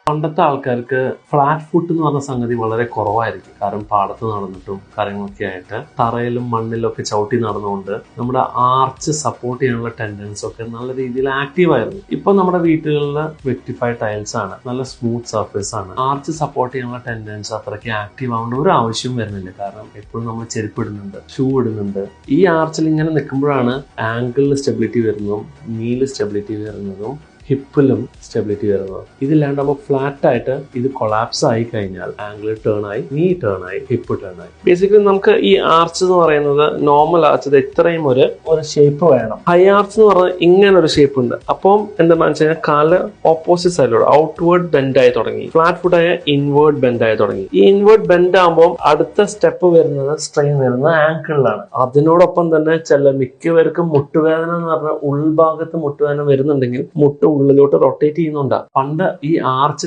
പണ്ടത്തെ ആൾക്കാർക്ക് flat foot എന്ന് പറഞ്ഞ സംഗതി വളരെ കുറവായിരിക്കും. കാരണം പാടത്ത് നടന്നിട്ടും കാര്യങ്ങളൊക്കെ ആയിട്ട് തറയിലും മണ്ണിലും ഒക്കെ ചവിട്ടി നടന്നുകൊണ്ട് നമ്മുടെ ആർച്ച് സപ്പോർട്ട് ചെയ്യാനുള്ള ടെൻഡൻസ് ഒക്കെ നല്ല രീതിയിൽ ആക്റ്റീവ് ആയിരുന്നു. ഇപ്പൊ നമ്മുടെ വീട്ടുകളിൽ വെക്ടിഫൈഡ് ടൈൽസ് ആണ്, നല്ല സ്മൂത്ത് സർഫേസ് ആണ്. ആർച്ച് സപ്പോർട്ട് ചെയ്യാനുള്ള ടെൻഡൻസ് അത്രയ്ക്ക് ആക്റ്റീവ് ആവേണ്ട ഒരു ആവശ്യം വരുന്നില്ല. കാരണം എപ്പോഴും നമ്മൾ ചെരുപ്പ് ഇടുന്നുണ്ട്, ഷൂ ഇടുന്നുണ്ട്. ഈ ആർച്ചിൽ ഇങ്ങനെ നിൽക്കുമ്പോഴാണ് ആംഗിളിൽ സ്റ്റെബിലിറ്റി വരുന്നതും നീല് സ്റ്റെബിലിറ്റി വരുന്നതും ഹിപ്പിലും സ്റ്റെബിലിറ്റി വരുന്നത്. ഇതില്ലാണ്ട് നമ്മൾ ഫ്ലാറ്റ് ആയിട്ട് ഇത് കൊളാപ്സ് ആയി കഴിഞ്ഞാൽ ആംഗിൾ ടേൺ ആയി, നീ ടേൺ ആയി, ഹിപ്പ് ടേൺ ആയി. ബേസിക്കലി നമുക്ക് ഈ ആർച്ച് എന്ന് പറയുന്നത് നോർമൽ ആർച്ച് ഇത്രയും ഒരു ഷേപ്പ് വേണം. ഹൈ ആർച്ച് എന്ന് പറഞ്ഞാൽ ഇങ്ങനെ ഒരു ഷേപ്പ് ഉണ്ട്. അപ്പം എന്താണെന്ന് വെച്ച് കഴിഞ്ഞാൽ കാല് ഓപ്പോസിറ്റ് സൈഡിലൂടെ ഔട്ട്വേർഡ് ബെൻഡ് ആയി തുടങ്ങി. ഫ്ലാറ്റ് ഫുട്ട് ആയ ഇൻവേർഡ് ബെൻഡ് ആയി തുടങ്ങി. ഈ ഇൻവേർഡ് ബെൻഡ് ആകുമ്പോൾ അടുത്ത സ്റ്റെപ്പ് വരുന്നത് സ്ട്രെയിൻ വരുന്നത് ആങ്കിളിലാണ്. അതിനോടൊപ്പം തന്നെ മിക്കവർക്കും മുട്ടുവേദന എന്ന് പറഞ്ഞാൽ ഉൾഭാഗത്ത് മുട്ടുവേദന വരുന്നുണ്ടെങ്കിൽ മുട്ട് ഉള്ളിലോട്ട് റൊട്ടേറ്റ് ചെയ്യുന്നുണ്ടാ. പണ്ട് ഈ ആർച്ചിന്റെ